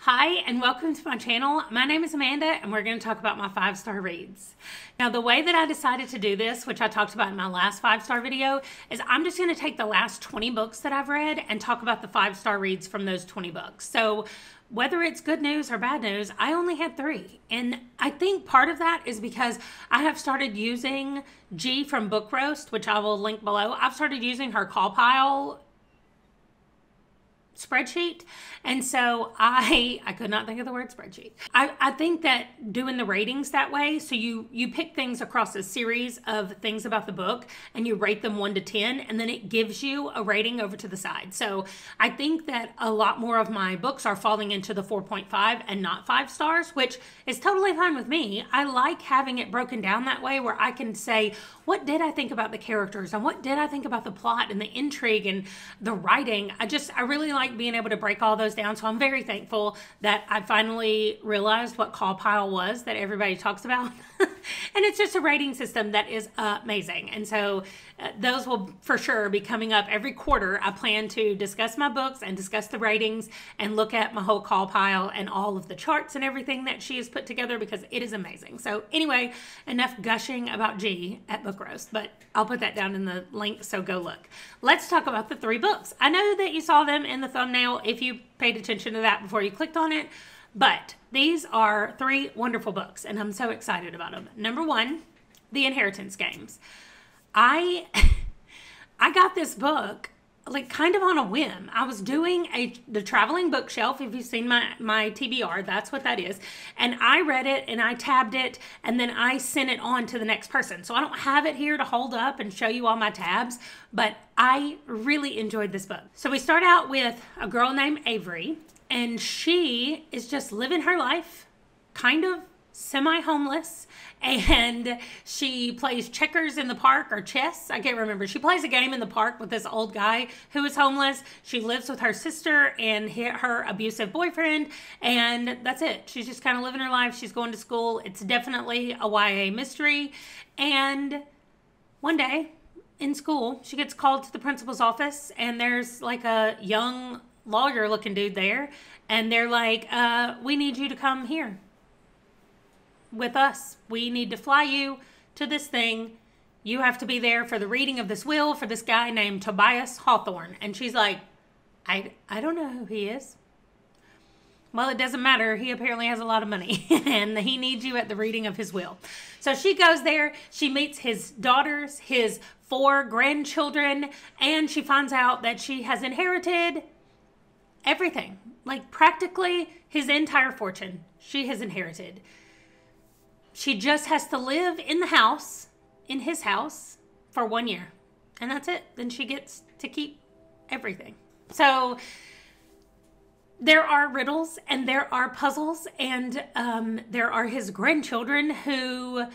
Hi, and welcome to my channel. My name is Amanda, and we're going to talk about my 5-star reads. Now, the way that I decided to do this, which I talked about in my last 5-star video, is I'm just going to take the last 20 books that I've read and talk about the 5-star reads from those 20 books. So whether it's good news or bad news, I only had 3. And I think part of that is because I have started using G from Book Roast, which I will link below. I've started using her call pile spreadsheet, and so I could not think of the word spreadsheet. I think that doing the ratings that way, so you pick things across a series of things about the book and you rate them 1 to 10, and then it gives you a rating over to the side. So I think that a lot more of my books are falling into the 4.5 and not 5 stars, which is totally fine with me. I like having it broken down that way, where I can say, what did I think about the characters and what did I think about the plot and the intrigue and the writing. I really like being able to break all those down. So I'm very thankful that I finally realized what call pile was that everybody talks about. And it's just a rating system that is amazing. And so those will for sure be coming up every quarter. I plan to discuss my books and discuss the ratings and look at my whole call pile and all of the charts and everything that she has put together, because it is amazing. So anyway, enough gushing about G at Book Roast, but I'll put that down in the link, so go look. Let's talk about the 3 books. I know that you saw them in the thumbnail if you paid attention to that before you clicked on it, but these are 3 wonderful books, and I'm so excited about them. Number 1, The Inheritance Games. I got this book like kind of on a whim. I was doing the traveling bookshelf. If you've seen my TBR, that's what that is. And I read it and I tabbed it, and then I sent it on to the next person. So I don't have it here to hold up and show you all my tabs, but I really enjoyed this book. So we start out with a girl named Avery, and she is just living her life, kind of semi-homeless, and she plays checkers in the park, or chess, I can't remember. She plays a game in the park with this old guy who is homeless. She lives with her sister and her abusive boyfriend, and that's it. She's just kind of living her life. She's going to school. It's definitely a YA mystery. And one day in school, she gets called to the principal's office, and there's like a young lawyer looking dude there, and they're like, we need you to come here with us. We need to fly you to this thing. You have to be there for the reading of this will for this guy named Tobias Hawthorne. And she's like, I don't know who he is. Well, it doesn't matter. He apparently has a lot of money and he needs you at the reading of his will. So she goes there. She meets his daughters, his 4 grandchildren, and she finds out that she has inherited everything. Like practically his entire fortune she has inherited. She just has to live in the house, in his house, for 1 year. And that's it. Then she gets to keep everything. So there are riddles and there are puzzles, and there are his grandchildren who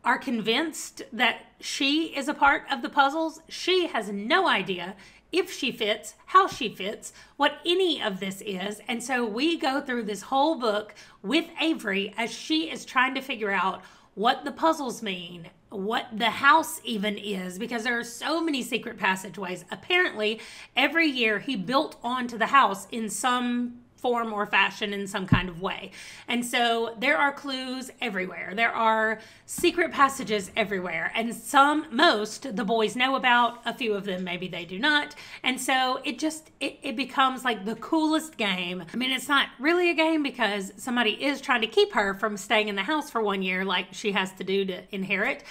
are convinced that she is a part of the puzzles. She has no idea if she fits, how she fits, what any of this is. And so we go through this whole book with Avery as she is trying to figure out what the puzzles mean, what the house even is, because there are so many secret passageways. Apparently, every year he built onto the house in some form or fashion, in some kind of way. And so there are clues everywhere. There are secret passages everywhere, and most the boys know about, a few of them maybe they do not. And so it becomes like the coolest game. I mean, it's not really a game because somebody is trying to keep her from staying in the house for 1 year like she has to do to inherit.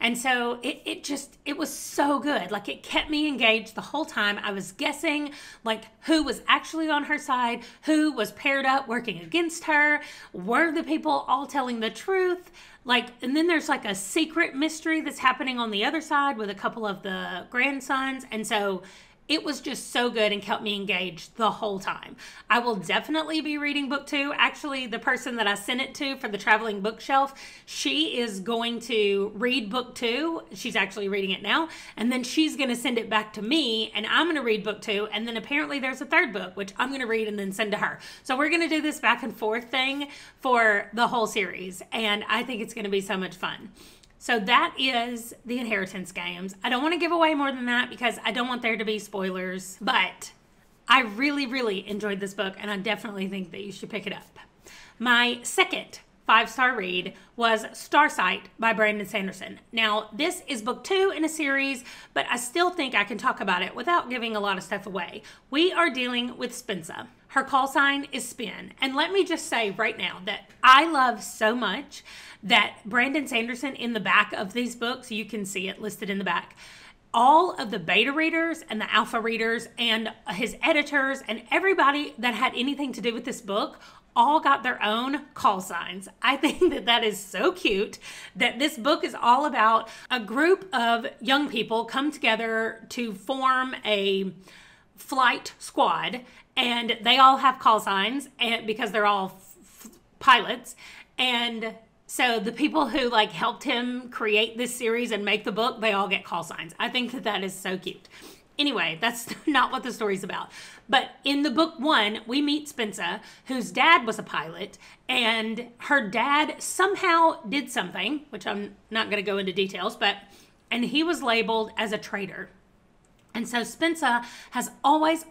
And so it was so good. Like, it kept me engaged the whole time. I was guessing like who was actually on her side, who was paired up working against her, were the people all telling the truth? Like, and then there's like a secret mystery that's happening on the other side with a couple of the grandsons. And so it was just so good and kept me engaged the whole time. I will definitely be reading book 2. Actually, the person that I sent it to for the traveling bookshelf, she is going to read book 2. She's actually reading it now. And then she's going to send it back to me, and I'm going to read book 2. And then apparently there's a 3rd book, which I'm going to read and then send to her. So we're going to do this back and forth thing for the whole series. And I think it's going to be so much fun. So that is The Inheritance Games. I don't want to give away more than that because I don't want there to be spoilers, but I really, really enjoyed this book, and I definitely think that you should pick it up. My second 5-star read was Starsight by Brandon Sanderson. Now, this is book 2 in a series, but I still think I can talk about it without giving a lot of stuff away. We are dealing with Spensa. Her call sign is Spin. And let me just say right now that I love so much that Brandon Sanderson, in the back of these books, you can see it listed in the back, all of the beta readers and the alpha readers and his editors and everybody that had anything to do with this book all got their own call signs. I think that that is so cute, that this book is all about a group of young people come together to form a flight squad, and they all have call signs, and because they're all pilots. And so the people who like helped him create this series and make the book, they all get call signs. I think that that is so cute. Anyway, that's not what the story's about. But in the book 1, we meet Spensa, whose dad was a pilot, and her dad somehow did something, which I'm not going to go into details, and he was labeled as a traitor. And so Spensa has always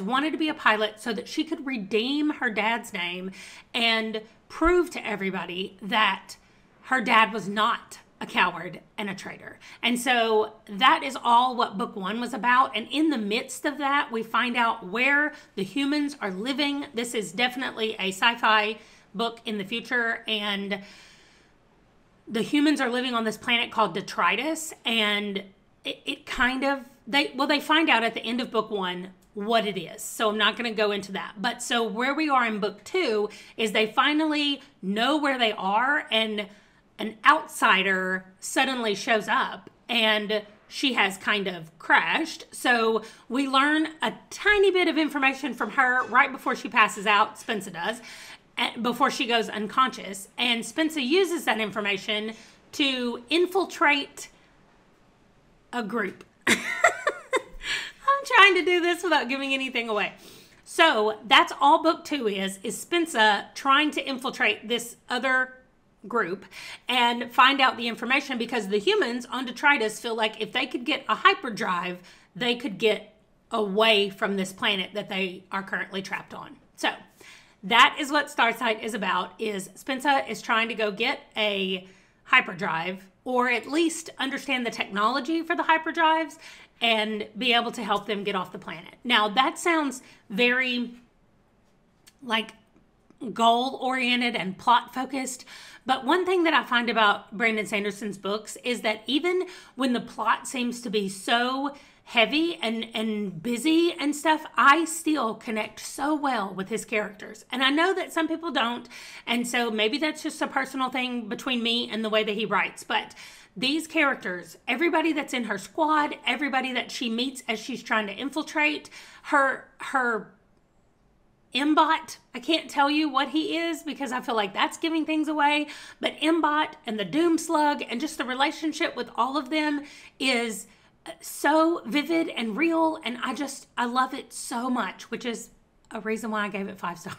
wanted to be a pilot so that she could redeem her dad's name and prove to everybody that her dad was not a coward and a traitor. And so that is all what book 1 was about. And in the midst of that, we find out where the humans are living. This is definitely a sci-fi book in the future. And the humans are living on this planet called Detritus. And it kind of, they find out at the end of book 1 what it is. So I'm not going to go into that. But so where we are in book 2 is they finally know where they are, and an outsider suddenly shows up and she has kind of crashed. So we learn a tiny bit of information from her right before she passes out, Spensa does, before she goes unconscious. And Spensa uses that information to infiltrate a group. I'm trying to do this without giving anything away. So that's all book 2 is Spensa trying to infiltrate this other group and find out the information, because the humans on Detritus feel like if they could get a hyperdrive, they could get away from this planet that they are currently trapped on. So that is what Starsight is about, is Spensa is trying to go get a hyperdrive, or at least understand the technology for the hyperdrives and be able to help them get off the planet. Now that sounds very like goal-oriented and plot-focused, but one thing that I find about Brandon Sanderson's books is that even when the plot seems to be so heavy and busy and stuff, I still connect so well with his characters. And I know that some people don't, and so maybe that's just a personal thing between me and the way that he writes, but these characters, everybody that's in her squad, everybody that she meets as she's trying to infiltrate, her Mbot, I can't tell you what he is because I feel like that's giving things away, but Mbot and the Doom Slug and just the relationship with all of them is so vivid and real, and I love it so much, which is a reason why I gave it 5 stars.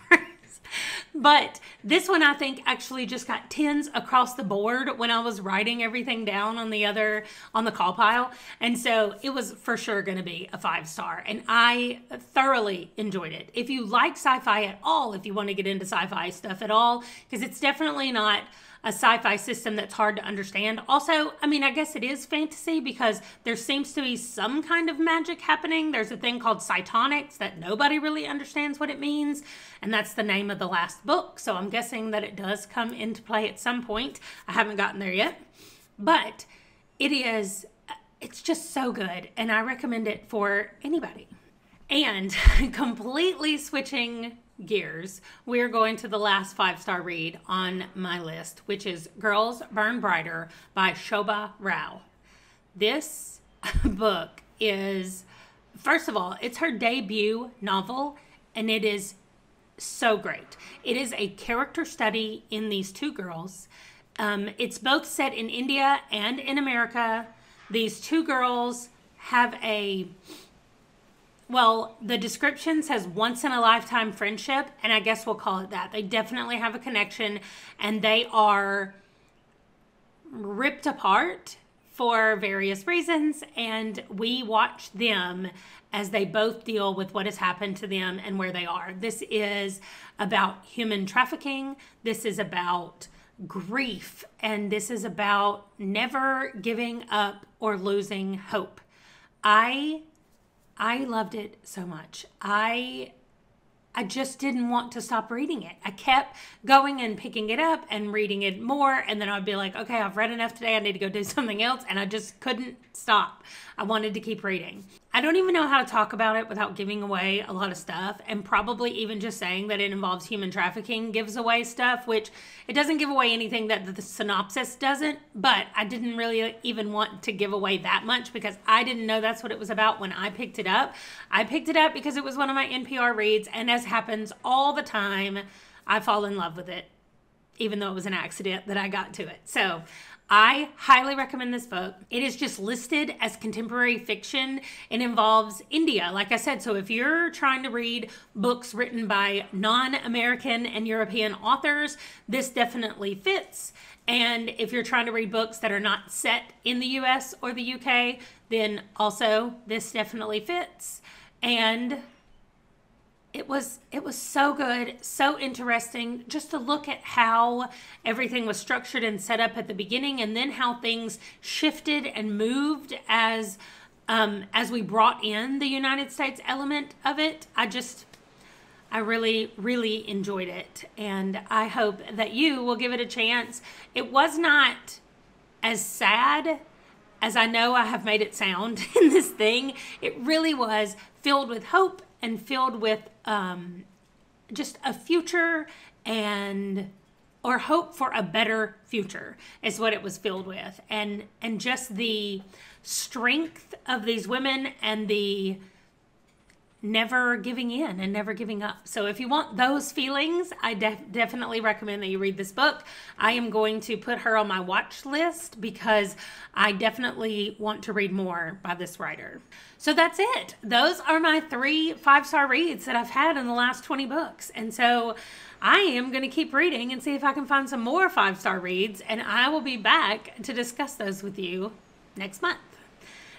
But this one, I think, actually just got 10s across the board when I was writing everything down on the call pile. And so it was for sure going to be a 5-star. And I thoroughly enjoyed it. If you like sci-fi at all, if you want to get into sci-fi stuff at all, because it's definitely not a sci-fi system that's hard to understand. Also, I mean, I guess it is fantasy because there seems to be some kind of magic happening. There's a thing called cytonics that nobody really understands what it means, and that's the name of the last book. So I'm guessing that it does come into play at some point. I haven't gotten there yet, but it's just so good, and I recommend it for anybody. And completely switching gears, we're going to the last 5-star read on my list, which is Girls Burn Brighter by Shobha Rao. This book is, first of all, it's her debut novel, and it is so great. It is a character study in these two girls. It's both set in India and in America. These two girls have the description says once-in-a-lifetime friendship, and I guess we'll call it that. They definitely have a connection, and they are ripped apart for various reasons, and we watch them as they both deal with what has happened to them and where they are. This is about human trafficking. This is about grief, and this is about never giving up or losing hope. I loved it so much. I just didn't want to stop reading it. I kept going and picking it up and reading it more. And then I'd be like, okay, I've read enough today. I need to go do something else. And I just couldn't stop. I wanted to keep reading. I don't even know how to talk about it without giving away a lot of stuff. And probably even just saying that it involves human trafficking gives away stuff, which it doesn't give away anything that the synopsis doesn't. But I didn't really even want to give away that much because I didn't know that's what it was about when I picked it up. I picked it up because it was one of my NPR reads. And as happens all the time, I fall in love with it, even though it was an accident that I got to it. So I highly recommend this book. It is just listed as contemporary fiction. It involves India, like I said. So if you're trying to read books written by non-American and European authors, this definitely fits. And if you're trying to read books that are not set in the US or the UK, then also this definitely fits. And it was so good, so interesting just to look at how everything was structured and set up at the beginning, and then how things shifted and moved as we brought in the United States element of it. I really, really enjoyed it, and I hope that you will give it a chance. It was not as sad as I know I have made it sound in this thing. It really was filled with hope and filled with just a future or hope for a better future is what it was filled with. And just the strength of these women and the never giving in and never giving up. So if you want those feelings, I definitely recommend that you read this book. I am going to put her on my watch list because I definitely want to read more by this writer. So that's it. Those are my 3 5-star reads that I've had in the last 20 books. And so I am going to keep reading and see if I can find some more 5-star reads, and I will be back to discuss those with you next month.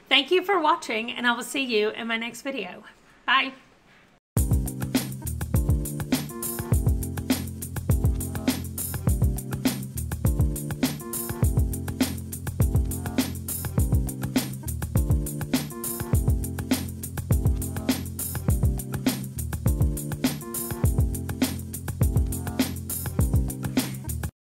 Thank you for watching, and I will see you in my next video. Bye.